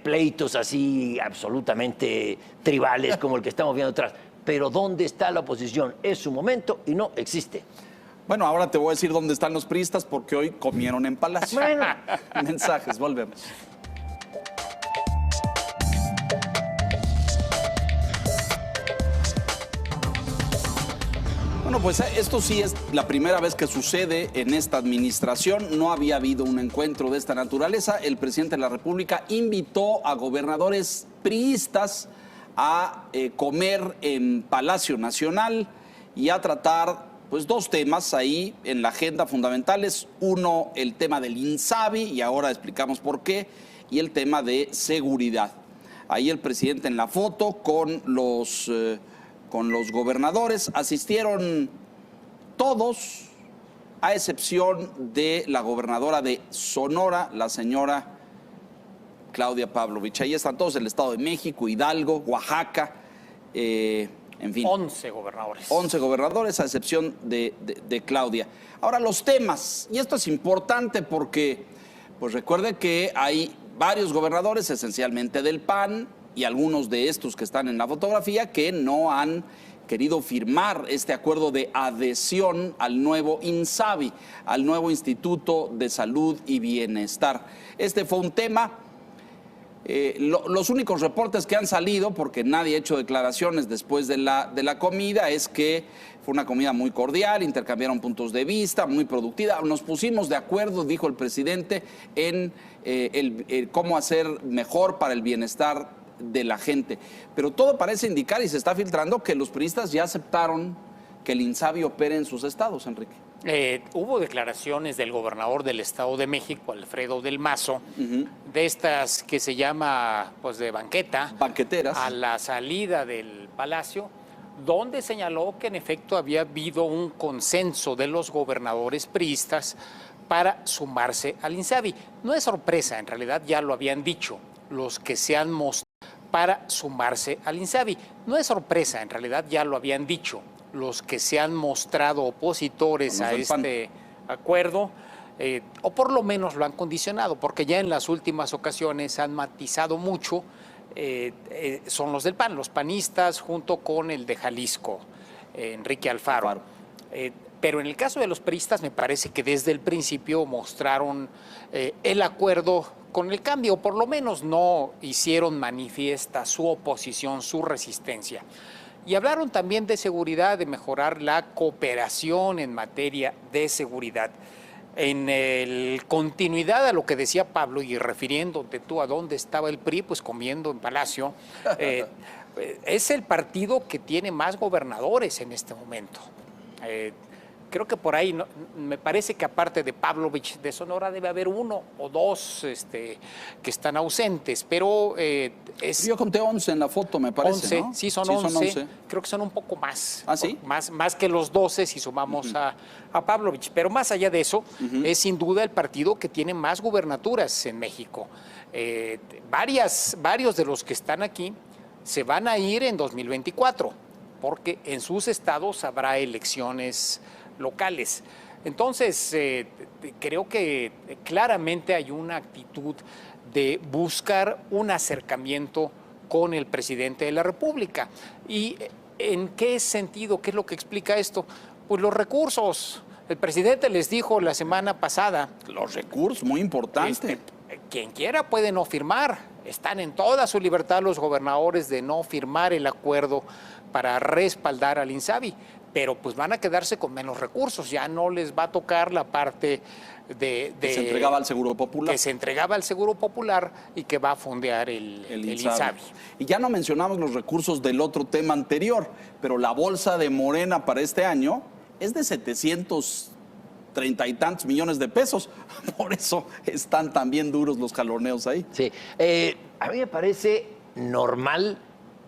Speaker 2: pleitos así absolutamente tribales como el que estamos viendo atrás. Pero ¿dónde está la oposición? Es su momento y no existe.
Speaker 1: Bueno, ahora te voy a decir dónde están los priistas porque hoy comieron en Palacio.
Speaker 2: Bueno.
Speaker 1: Mensajes, volvemos. Bueno, pues esto sí es la primera vez que sucede en esta administración. No había habido un encuentro de esta naturaleza. El presidente de la República invitó a gobernadores priistas a comer en Palacio Nacional y a tratar pues 2 temas ahí en la agenda fundamentales. Uno, el tema del INSABI, y ahora explicamos por qué, y el tema de seguridad. Ahí el presidente en la foto con los gobernadores. Asistieron todos, a excepción de la gobernadora de Sonora, la señora Claudia Pavlovich. Ahí están todos, el Estado de México, Hidalgo, Oaxaca, en fin.
Speaker 3: 11 gobernadores.
Speaker 1: 11 gobernadores, a excepción de Claudia. Ahora, los temas, y esto es importante porque, pues recuerde que hay varios gobernadores, esencialmente del PAN, y algunos de estos que están en la fotografía, que no han querido firmar este acuerdo de adhesión al nuevo INSABI, al nuevo Instituto de Salud y Bienestar. Este fue un tema. Los únicos reportes que han salido, porque nadie ha hecho declaraciones después de la comida, es que fue una comida muy cordial, intercambiaron puntos de vista, muy productiva. Nos pusimos de acuerdo, dijo el presidente, en cómo hacer mejor para el bienestar de la gente. Pero todo parece indicar, y se está filtrando, que los priistas ya aceptaron que el INSABI opere en sus estados, Enrique.
Speaker 3: Hubo declaraciones del gobernador del Estado de México, Alfredo del Mazo, de estas que se llama, pues, de banqueta,
Speaker 1: banqueteras,
Speaker 3: a la salida del Palacio, donde señaló que en efecto había habido un consenso de los gobernadores priistas para sumarse al INSABI. No es sorpresa, en realidad ya lo habían dicho los que se han mostrado para sumarse al INSABI. No es sorpresa, en realidad ya lo habían dicho los que se han mostrado opositores a este acuerdo, o por lo menos lo han condicionado, porque ya en las últimas ocasiones han matizado mucho, son los del PAN, los panistas junto con el de Jalisco, Enrique Alfaro. Pero en el caso de los priistas me parece que desde el principio mostraron el acuerdo con el cambio, por lo menos no hicieron manifiesta su oposición, su resistencia. Y hablaron también de seguridad, de mejorar la cooperación en materia de seguridad. En continuidad a lo que decía Pablo y refiriéndote tú a dónde estaba el PRI, pues comiendo en Palacio, es el partido que tiene más gobernadores en este momento. Creo que por ahí, me parece que aparte de Pavlovich de Sonora debe haber uno o dos que están ausentes, pero
Speaker 1: yo conté 11 en la foto, me parece,
Speaker 3: 11,
Speaker 1: ¿no?
Speaker 3: sí, son 11. Creo que son un poco más.
Speaker 1: ¿Ah, sí?
Speaker 3: Más que los 12 si sumamos a Pavlovich. Pero más allá de eso, es sin duda el partido que tiene más gubernaturas en México. Varios de los que están aquí se van a ir en 2024, porque en sus estados habrá elecciones locales. Entonces, creo que claramente hay una actitud de buscar un acercamiento con el presidente de la República. ¿Y en qué sentido? ¿Qué es lo que explica esto? Pues los recursos. El presidente les dijo la semana pasada.
Speaker 1: Los recursos, muy importante.
Speaker 3: Quien quiera puede no firmar. Están en toda su libertad los gobernadores de no firmar el acuerdo para respaldar al INSABI, pero pues van a quedarse con menos recursos, ya no les va a tocar la parte que
Speaker 1: se entregaba al Seguro Popular.
Speaker 3: Que se entregaba al Seguro Popular y que va a fondear el INSABI.
Speaker 1: Y ya no mencionamos los recursos del otro tema anterior, pero la bolsa de Morena para este año es de 730 y tantos millones de pesos. Por eso están también duros los jaloneos ahí.
Speaker 2: Sí, a mí me parece normal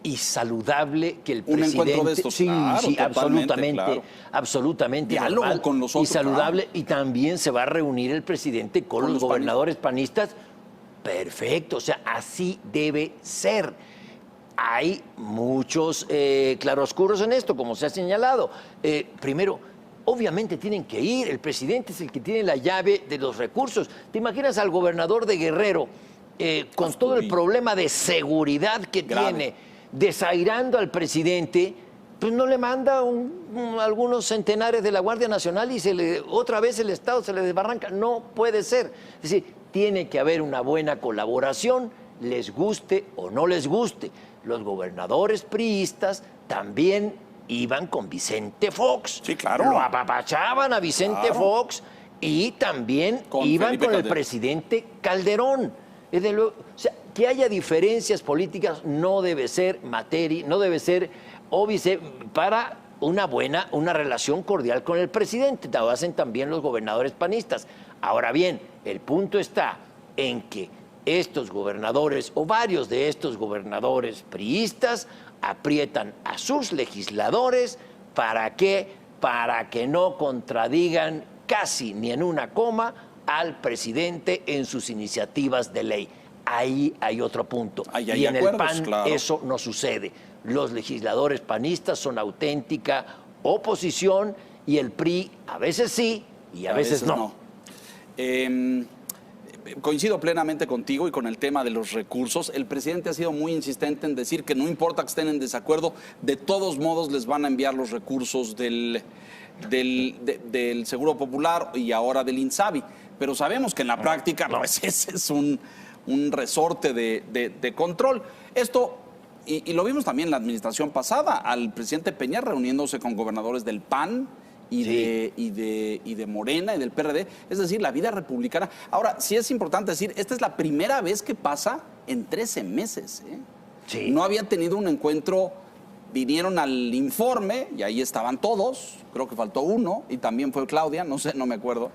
Speaker 2: y saludable que el presidente...
Speaker 1: Un encuentro de estos,
Speaker 2: sí,
Speaker 1: claro,
Speaker 2: sí, absolutamente,
Speaker 1: claro.
Speaker 2: Absolutamente
Speaker 1: Diálogo
Speaker 2: normal
Speaker 1: con los otros,
Speaker 2: y saludable.
Speaker 1: claro.
Speaker 2: Y también se va a reunir el presidente con los gobernadores panistas. Perfecto, o sea, así debe ser. Hay muchos claroscuros en esto, como se ha señalado. Primero, obviamente tienen que ir. El presidente es el que tiene la llave de los recursos. ¿Te imaginas al gobernador de Guerrero con todo el problema de seguridad que tiene, desairando al presidente? Pues no le manda algunos centenares de la Guardia Nacional y otra vez el Estado se le desbarranca. No puede ser. Es decir, tiene que haber una buena colaboración, les guste o no les guste. Los gobernadores priistas también iban con Vicente Fox.
Speaker 1: Sí, claro.
Speaker 2: Lo apapachaban a Vicente Fox y también iban
Speaker 1: Felipe
Speaker 2: con el presidente Calderón. Desde luego, o sea, que haya diferencias políticas no debe ser materia, no debe ser óbice para una relación cordial con el presidente. Lo hacen también los gobernadores panistas. Ahora bien, el punto está en que estos gobernadores o varios de estos gobernadores priistas aprietan a sus legisladores ¿para qué? Para que no contradigan casi ni en una coma al presidente en sus iniciativas de ley. Ahí hay otro punto. Y en el PAN eso no sucede. Los legisladores panistas son auténtica oposición y el PRI a veces sí y a veces no.
Speaker 1: Coincido plenamente contigo y con el tema de los recursos. El presidente ha sido muy insistente en decir que no importa que estén en desacuerdo, de todos modos les van a enviar los recursos del Seguro Popular y ahora del INSABI. Pero sabemos que en la práctica pues, ese es un resorte de control. Esto, y lo vimos también en la administración pasada, al presidente Peña reuniéndose con gobernadores del PAN, y de Morena y del PRD, es decir, la vida republicana. Ahora, sí es importante decir, esta es la primera vez que pasa en 13 meses. Sí. No había tenido un encuentro, vinieron al informe y ahí estaban todos, creo que faltó uno y también fue Claudia, no sé, no me acuerdo.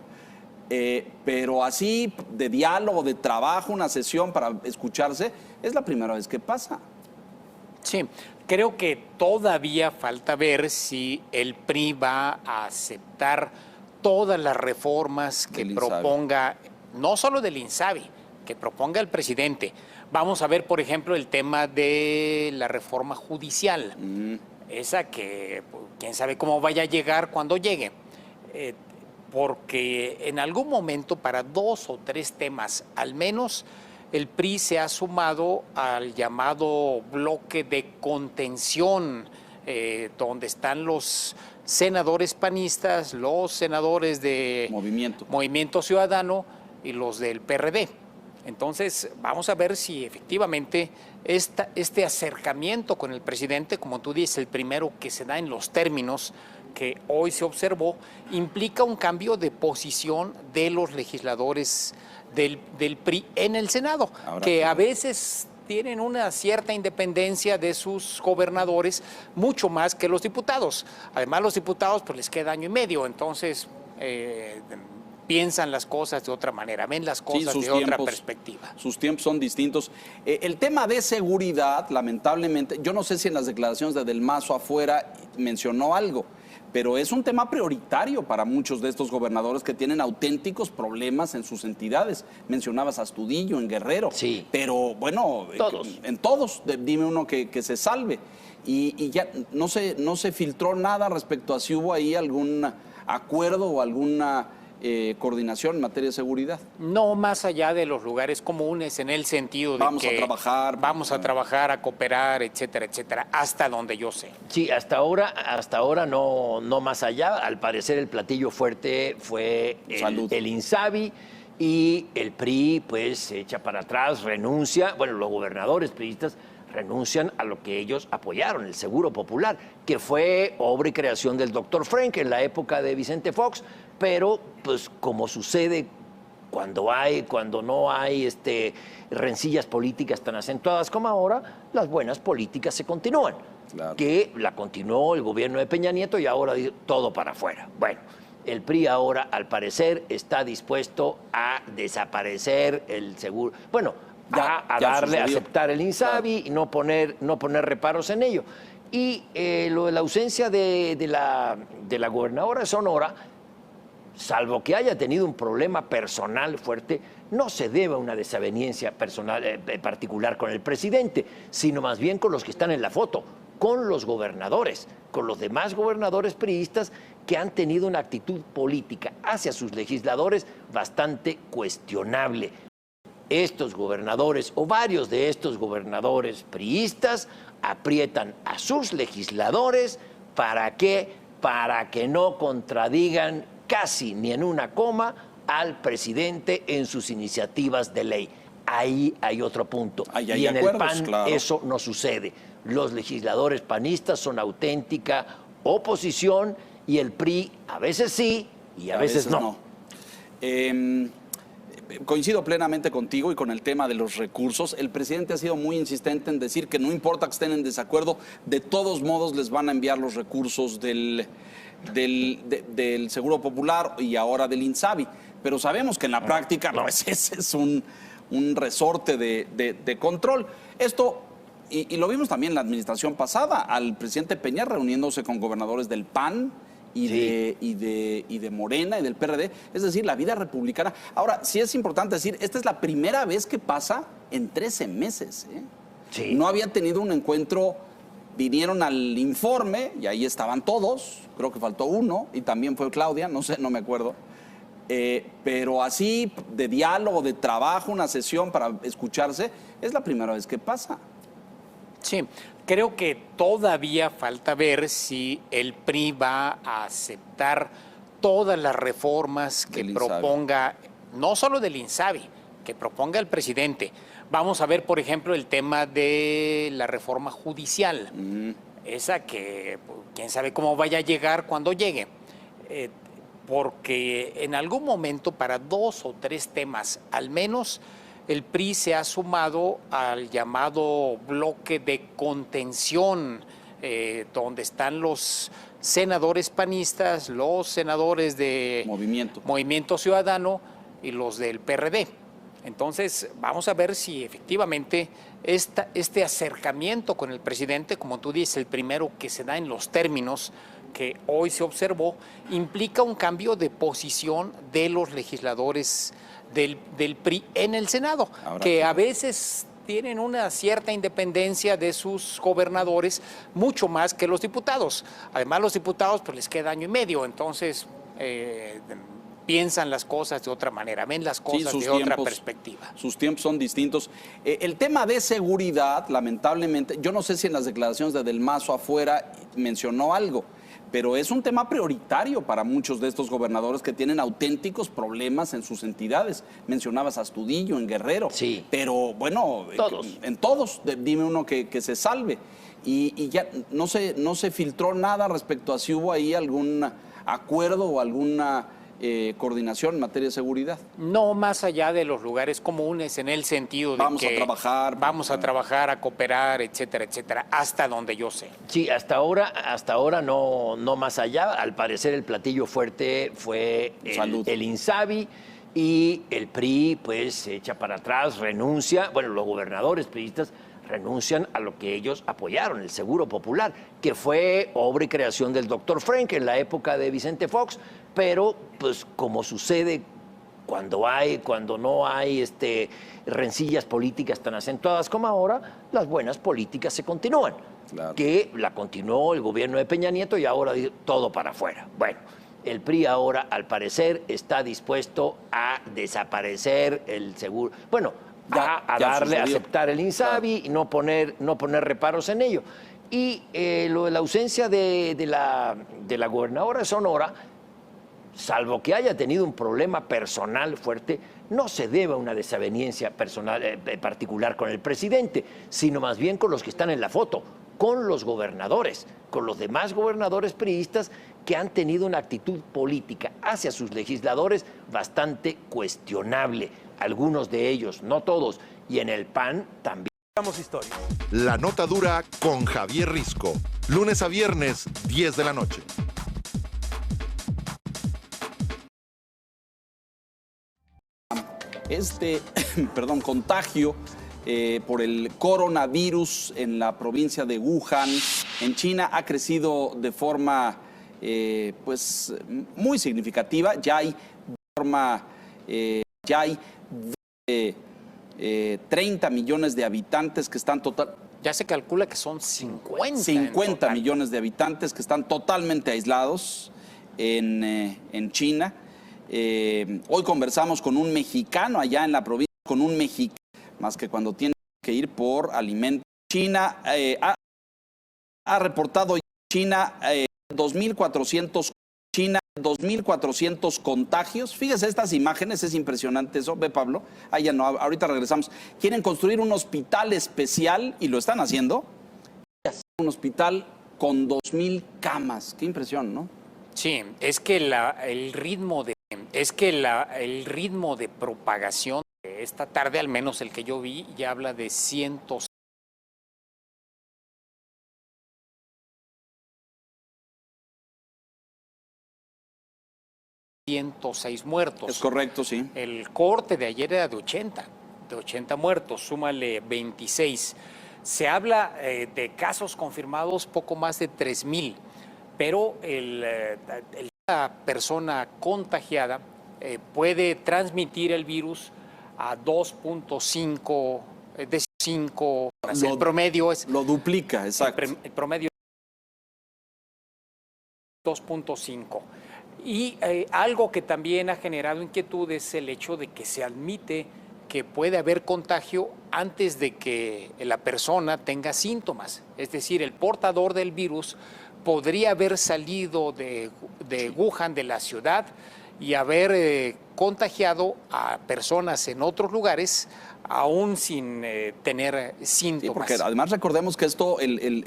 Speaker 1: Pero así, de diálogo, de trabajo, una sesión para escucharse, es la primera vez que pasa.
Speaker 3: Sí, creo que todavía falta ver si el PRI va a aceptar todas las reformas que proponga, no solo del INSABI, que proponga el presidente. Vamos a ver, por ejemplo, el tema de la reforma judicial. Esa que quién sabe cómo vaya a llegar cuando llegue. Porque en algún momento, para 2 o 3 temas al menos, el PRI se ha sumado al llamado bloque de contención, donde están los senadores panistas, los senadores de Movimiento Ciudadano y los del PRD. Entonces, vamos a ver si efectivamente este acercamiento con el presidente, como tú dices, el primero que se da en los términos que hoy se observó, implica un cambio de posición de los legisladores del PRI en el Senado, que a veces tienen una cierta independencia de sus gobernadores, mucho más que los diputados. Además, los diputados pues les queda año y medio, entonces piensan las cosas de otra manera, ven las cosas de otra perspectiva.
Speaker 1: Sus tiempos son distintos. El tema de seguridad, lamentablemente, yo no sé si en las declaraciones de Del Mazo afuera mencionó algo, pero es un tema prioritario para muchos de estos gobernadores que tienen auténticos problemas en sus entidades. Mencionabas a Astudillo, en Guerrero. Sí. Pero bueno, en todos, dime uno que se salve. Y ya no se filtró nada respecto a si hubo ahí algún acuerdo o alguna coordinación en materia de seguridad.
Speaker 3: No más allá de los lugares comunes, en el sentido de
Speaker 1: vamos
Speaker 3: que
Speaker 1: vamos
Speaker 3: a trabajar, a cooperar, etcétera, etcétera, hasta donde yo sé.
Speaker 2: Sí, hasta ahora no más allá. Al parecer el platillo fuerte fue el INSABI, y el PRI pues se echa para atrás, renuncia, bueno, los gobernadores priistas renuncian a lo que ellos apoyaron, el Seguro Popular, que fue obra y creación del doctor Frank en la época de Vicente Fox, pero pues como sucede cuando no hay rencillas políticas tan acentuadas como ahora, las buenas políticas se continúan. Claro. Que la continuó el gobierno de Peña Nieto y ahora todo para afuera. Bueno, el PRI ahora, al parecer, está dispuesto a desaparecer el seguro. Bueno, a aceptar el INSABI, claro, y no poner reparos en ello. Y lo de la ausencia de la gobernadora de Sonora, salvo que haya tenido un problema personal fuerte, no se debe a una desaveniencia personal particular con el presidente, sino más bien con los que están en la foto, con los gobernadores, con los demás gobernadores priistas que han tenido una actitud política hacia sus legisladores bastante cuestionable. Estos gobernadores o varios de estos gobernadores priistas aprietan a sus legisladores para que no contradigan casi ni en una coma al presidente en sus iniciativas de ley. Ahí hay otro punto. Y en el PAN eso no sucede. Los legisladores panistas son auténtica oposición y el PRI a veces sí y a veces no.
Speaker 1: Coincido plenamente contigo y con el tema de los recursos. El presidente ha sido muy insistente en decir que no importa que estén en desacuerdo, de todos modos les van a enviar los recursos del Seguro Popular y ahora del INSABI. Pero sabemos que en la práctica pues, ese es un resorte de control. Esto, y lo vimos también en la administración pasada, al presidente Peña reuniéndose con gobernadores del PAN, y de Morena y del PRD, es decir, la vida republicana. Ahora, sí es importante decir, esta es la primera vez que pasa en 13 meses. Sí. No había tenido un encuentro, vinieron al informe y ahí estaban todos, creo que faltó uno y también fue Claudia, no sé, no me acuerdo. pero así de diálogo, de trabajo, una sesión para escucharse, es la primera vez que pasa.
Speaker 3: Sí, creo que todavía falta ver si el PRI va a aceptar todas las reformas que proponga, no solo del INSABI, que proponga el presidente. Vamos a ver, por ejemplo, el tema de la reforma judicial. Esa que quién sabe cómo vaya a llegar cuando llegue. Porque en algún momento, para 2 o 3 temas, al menos, el PRI se ha sumado al llamado bloque de contención, donde están los senadores panistas, los senadores de Movimiento Ciudadano y los del PRD. Entonces, vamos a ver si efectivamente este acercamiento con el presidente, como tú dices, el primero que se da en los términos que hoy se observó, implica un cambio de posición de los legisladores del PRI en el Senado, que a veces tienen una cierta independencia de sus gobernadores, mucho más que los diputados. Además, los diputados pues les queda año y medio, entonces piensan las cosas de otra manera, ven las cosas de otra perspectiva.
Speaker 1: Sus tiempos son distintos. El tema de seguridad, lamentablemente, yo no sé si en las declaraciones de Del Mazo afuera mencionó algo, pero es un tema prioritario para muchos de estos gobernadores que tienen auténticos problemas en sus entidades. Mencionabas a Astudillo, en Guerrero.
Speaker 2: Sí.
Speaker 1: Pero bueno, en todos, dime uno que se salve. Y ya no se filtró nada respecto a si hubo ahí algún acuerdo o alguna coordinación en materia de seguridad.
Speaker 3: No más allá de los lugares comunes, en el sentido de
Speaker 1: vamos
Speaker 3: que vamos a trabajar, a cooperar, etcétera, etcétera, hasta donde yo sé.
Speaker 2: Sí, hasta ahora no más allá. Al parecer el platillo fuerte fue el INSABI, y el PRI pues se echa para atrás, renuncia. Bueno, los gobernadores priistas renuncian a lo que ellos apoyaron, el Seguro Popular, que fue obra y creación del doctor Frank en la época de Vicente Fox, pero pues como sucede cuando no hay rencillas políticas tan acentuadas como ahora, las buenas políticas se continúan. Claro. Que la continuó el gobierno de Peña Nieto y ahora todo para afuera. Bueno, el PRI ahora al parecer está dispuesto a desaparecer el seguro. Bueno, a aceptar el INSABI y no poner reparos en ello. Y lo de la ausencia de la gobernadora de Sonora, salvo que haya tenido un problema personal fuerte, no se debe a una desaveniencia personal particular con el presidente, sino más bien con los que están en la foto, con los gobernadores, con los demás gobernadores priistas que han tenido una actitud política hacia sus legisladores bastante cuestionable. Algunos de ellos, no todos, y en el PAN también.
Speaker 4: Historia. La nota dura con Javier Risco, lunes a viernes, 10 de la noche.
Speaker 1: Contagio por el coronavirus en la provincia de Wuhan, en China, ha crecido de forma pues muy significativa. Ya hay 30 millones de habitantes que están
Speaker 3: Ya se calcula que son 50.
Speaker 1: 50 millones de habitantes que están totalmente aislados en China. Hoy conversamos con un mexicano allá en la provincia, más que cuando tiene que ir por alimentos. China ha reportado 2.400 contagios. Fíjese estas imágenes, es impresionante eso. Ve, Pablo, ya no, ahorita regresamos. Quieren construir un hospital especial y lo están haciendo. Un hospital con 2.000 camas. Qué impresión, ¿no?
Speaker 3: Sí, es que el ritmo de propagación de esta tarde, al menos el que yo vi, ya habla de 106 muertos.
Speaker 1: Es correcto, sí.
Speaker 3: El corte de ayer era de 80 muertos, súmale 26. Se habla de casos confirmados poco más de 3,000, pero la persona contagiada puede transmitir el virus a 2.5, de 5, el promedio es...
Speaker 1: Lo duplica, exacto.
Speaker 3: El promedio es 2.5. Y algo que también ha generado inquietud es el hecho de que se admite que puede haber contagio antes de que la persona tenga síntomas. Es decir, el portador del virus podría haber salido de Wuhan, de la ciudad, y haber contagiado a personas en otros lugares aún sin tener síntomas.
Speaker 1: Sí, porque además recordemos que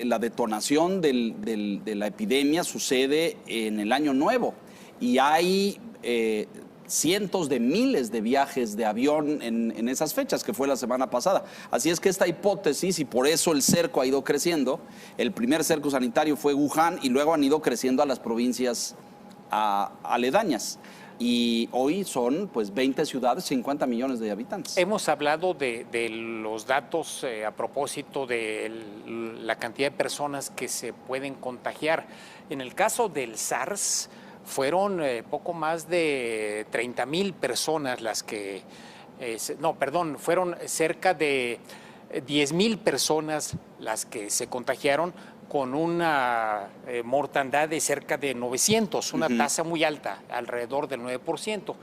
Speaker 1: la detonación de la epidemia sucede en el Año Nuevo y hay cientos de miles de viajes de avión en esas fechas, que fue la semana pasada. Así es que esta hipótesis, y por eso el cerco ha ido creciendo, el primer cerco sanitario fue Wuhan y luego han ido creciendo a las provincias aledañas. Y hoy son pues 20 ciudades, 50 millones de habitantes.
Speaker 3: Hemos hablado de los datos a propósito de la cantidad de personas que se pueden contagiar. En el caso del SARS, fueron poco más de 30,000 personas las que, fueron cerca de 10,000 personas las que se contagiaron, con una mortandad de cerca de 900, una tasa muy alta, alrededor del 9%.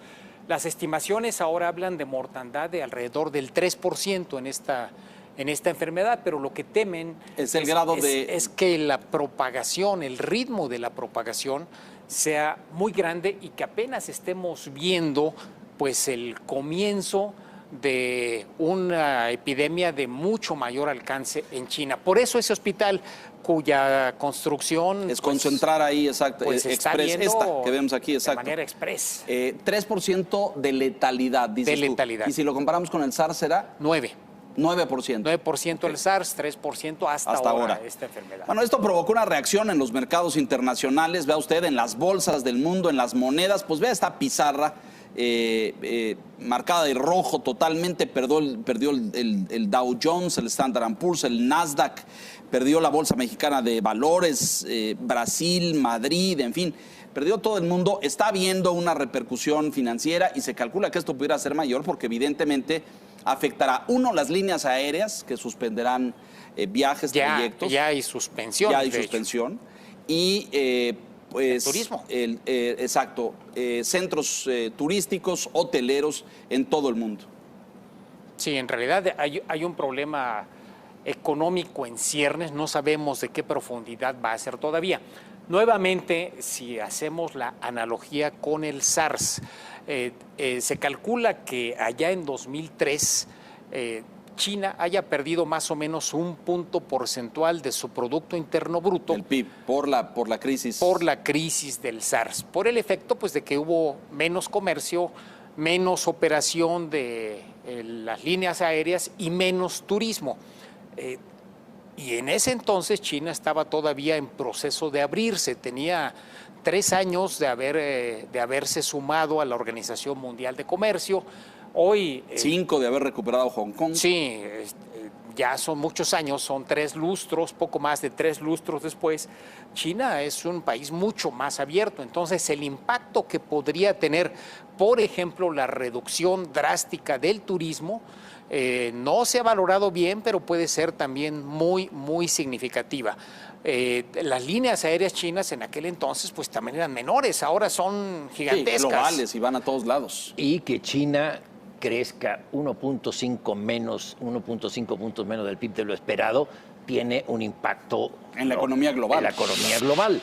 Speaker 3: Las estimaciones ahora hablan de mortandad de alrededor del 3% en esta enfermedad, pero lo que temen
Speaker 1: es
Speaker 3: que la propagación, el ritmo de la propagación sea muy grande y que apenas estemos viendo pues el comienzo de una epidemia de mucho mayor alcance en China. Por eso ese hospital, cuya construcción
Speaker 1: es concentrar ahí, exacto,
Speaker 3: pues
Speaker 1: esta que vemos aquí, exacto.
Speaker 3: De manera express.
Speaker 1: 3% de letalidad, dices tú. Y si lo comparamos con el SARS, ¿será?
Speaker 3: 9%. 9% el SARS, 3% hasta ahora esta enfermedad.
Speaker 1: Bueno, esto provocó una reacción en los mercados internacionales. Vea usted en las bolsas del mundo, en las monedas, pues vea esta pizarra marcada de rojo totalmente. Perdió el Dow Jones, el Standard & Poor's, el Nasdaq, perdió la Bolsa Mexicana de Valores, Brasil, Madrid, en fin. Perdió todo el mundo. Está habiendo una repercusión financiera y se calcula que esto pudiera ser mayor porque evidentemente afectará, uno, las líneas aéreas que suspenderán viajes, proyectos.
Speaker 3: Ya hay suspensión.
Speaker 1: Ya hay suspensión. Y pues
Speaker 3: el turismo.
Speaker 1: Exacto. Centros turísticos, hoteleros en todo el mundo.
Speaker 3: Sí, en realidad hay un problema económico en ciernes. No sabemos de qué profundidad va a ser todavía. Nuevamente, si hacemos la analogía con el SARS, se calcula que allá en 2003 China haya perdido más o menos un punto porcentual de su Producto Interno Bruto.
Speaker 1: El PIB, por la crisis.
Speaker 3: Por la crisis del SARS, por el efecto pues, de que hubo menos comercio, menos operación de las líneas aéreas y menos turismo. Y en ese entonces China estaba todavía en proceso de abrirse, tenía 3 años de haberse sumado a la Organización Mundial de Comercio. Hoy
Speaker 1: 5 de haber recuperado Hong Kong.
Speaker 3: Sí, ya son muchos años, son 3 lustros, poco más de 3 lustros después. China es un país mucho más abierto, entonces el impacto que podría tener, por ejemplo, la reducción drástica del turismo, no se ha valorado bien, pero puede ser también muy, muy significativa. Las líneas aéreas chinas en aquel entonces pues también eran menores, ahora son gigantescas.
Speaker 1: Sí, globales y van a todos lados.
Speaker 2: Y que China crezca 1.5 puntos menos del PIB de lo esperado, tiene un impacto
Speaker 1: en la economía global.
Speaker 2: En la economía global.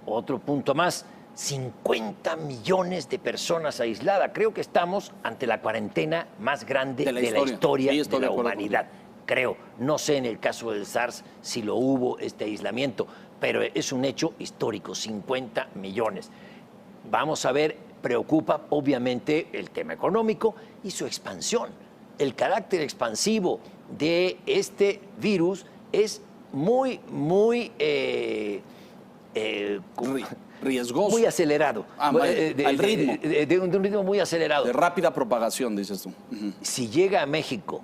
Speaker 2: Otro punto más, 50 millones de personas aisladas. Creo que estamos ante la cuarentena más grande de la historia de la humanidad. Creo, no sé en el caso del SARS si lo hubo, este aislamiento, pero es un hecho histórico, 50 millones. Vamos a ver, preocupa obviamente el tema económico y su expansión. El carácter expansivo de este virus es muy, muy
Speaker 1: riesgoso.
Speaker 2: Muy acelerado.
Speaker 1: Al ritmo.
Speaker 2: De un ritmo muy acelerado.
Speaker 1: De rápida propagación, dices tú.
Speaker 2: Si llega a México,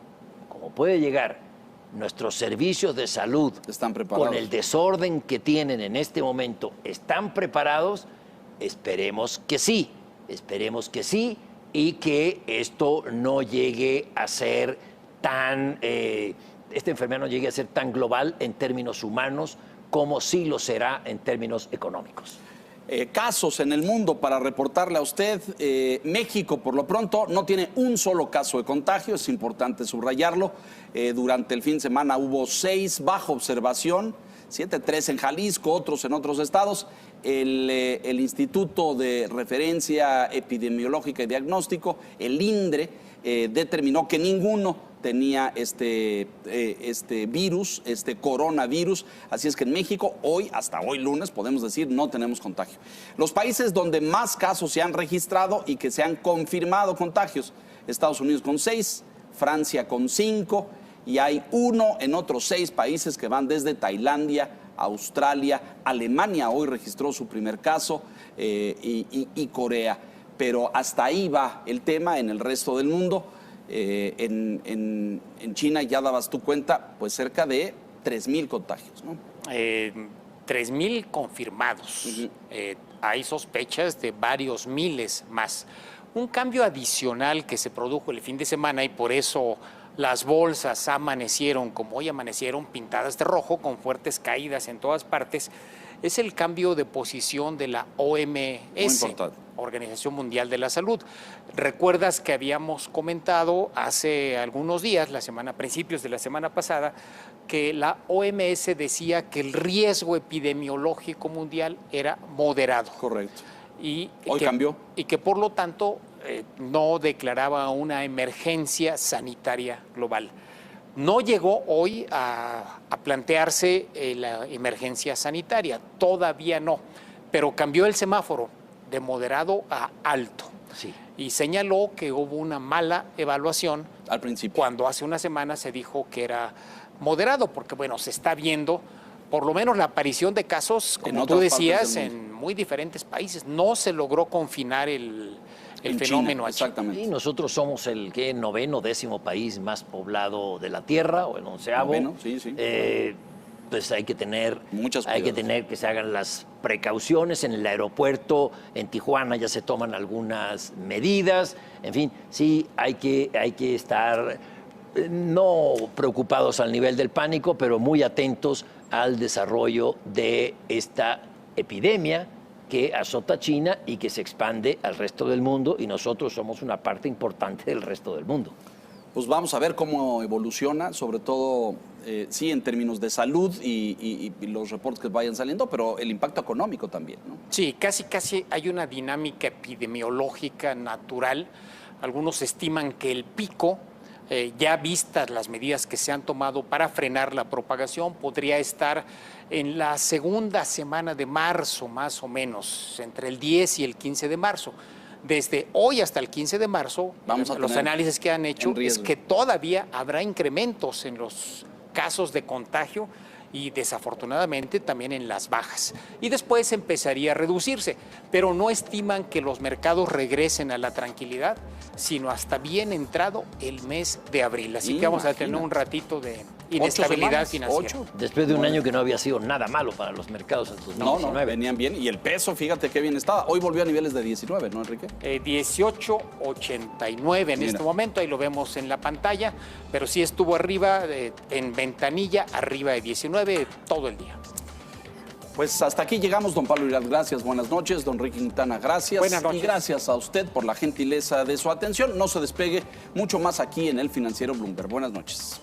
Speaker 2: como puede llegar, nuestros servicios de salud,
Speaker 1: están preparados.
Speaker 2: Con el desorden que tienen en este momento, ¿están preparados? Esperemos que sí. Esperemos que sí y que esto no llegue a ser tan... esta enfermedad no llegue a ser tan global en términos humanos como sí lo será en términos económicos.
Speaker 1: casos en el mundo para reportarle a usted. México, por lo pronto, no tiene un solo caso de contagio, es importante subrayarlo. Durante el fin de semana hubo 6 bajo observación, 3 en Jalisco, otros en otros estados. El Instituto de Referencia Epidemiológica y Diagnóstico, el INDRE, determinó que ninguno tenía este virus, este coronavirus. Así es que en México, hoy, hasta hoy lunes, podemos decir, no tenemos contagio. Los países donde más casos se han registrado y que se han confirmado contagios: Estados Unidos con 6, Francia con 5, y hay 1 en otros 6 países que van desde Tailandia, Australia, Alemania hoy registró su primer caso, y Corea. Pero hasta ahí va el tema en el resto del mundo. En China, ya dabas tu cuenta, pues cerca de 3,000 contagios, ¿no?
Speaker 3: 3,000 confirmados. Hay sospechas de varios miles más. Un cambio adicional que se produjo el fin de semana, y por eso las bolsas amanecieron como hoy amanecieron, pintadas de rojo, con fuertes caídas en todas partes, es el cambio de posición de la OMS, Organización Mundial de la Salud. Recuerdas que habíamos comentado hace algunos días, principios de la semana pasada, que la OMS decía que el riesgo epidemiológico mundial era moderado.
Speaker 1: Correcto.
Speaker 3: Y
Speaker 1: hoy cambió. Y
Speaker 3: que por lo tanto no declaraba una emergencia sanitaria global. No llegó hoy a plantearse la emergencia sanitaria, todavía no, pero cambió el semáforo de moderado a alto.
Speaker 2: Sí.
Speaker 3: Y señaló que hubo una mala evaluación
Speaker 1: al principio,
Speaker 3: cuando hace una semana se dijo que era moderado, porque bueno, se está viendo por lo menos la aparición de casos, como tú decías, en muy diferentes países. No se logró confinar el fenómeno
Speaker 1: China, exactamente.
Speaker 2: Y nosotros somos el 9º, 10º país más poblado de la Tierra, o el 11º.
Speaker 1: Bueno, sí.
Speaker 2: Pues hay que tener que se hagan las precauciones en el aeropuerto. En Tijuana ya se toman algunas medidas. En fin, sí hay que estar no preocupados al nivel del pánico, pero muy atentos al desarrollo de esta epidemia que azota a China y que se expande al resto del mundo, y nosotros somos una parte importante del resto del mundo.
Speaker 1: Pues vamos a ver cómo evoluciona, sobre todo, sí, en términos de salud y los reportes que vayan saliendo, pero el impacto económico también, ¿no?
Speaker 3: Sí, casi hay una dinámica epidemiológica natural. Algunos estiman que el pico, ya vistas las medidas que se han tomado para frenar la propagación, podría estar en la segunda semana de marzo, más o menos, entre el 10 y el 15 de marzo. Desde hoy hasta el 15 de marzo, los análisis que han hecho es que todavía habrá incrementos en los casos de contagio y desafortunadamente también en las bajas. Y después empezaría a reducirse, pero no estiman que los mercados regresen a la tranquilidad, sino hasta bien entrado el mes de abril. Así que vamos a tener un ratito de inestabilidad financiera.
Speaker 2: Después de un año que no había sido nada malo para los mercados en 2019.
Speaker 1: No, venían bien. Y el peso, fíjate qué bien estaba. Hoy volvió a niveles de 19, ¿no, Enrique?
Speaker 3: 18.89 en este momento, ahí lo vemos en la pantalla, pero sí estuvo arriba, en ventanilla, arriba de 19 todo el día.
Speaker 1: Pues hasta aquí llegamos, don Pablo Vilar, gracias, buenas noches. Don Enrique Quintana, gracias.
Speaker 3: Buenas noches.
Speaker 1: Y gracias a usted por la gentileza de su atención. No se despegue, mucho más aquí en El Financiero Bloomberg. Buenas noches.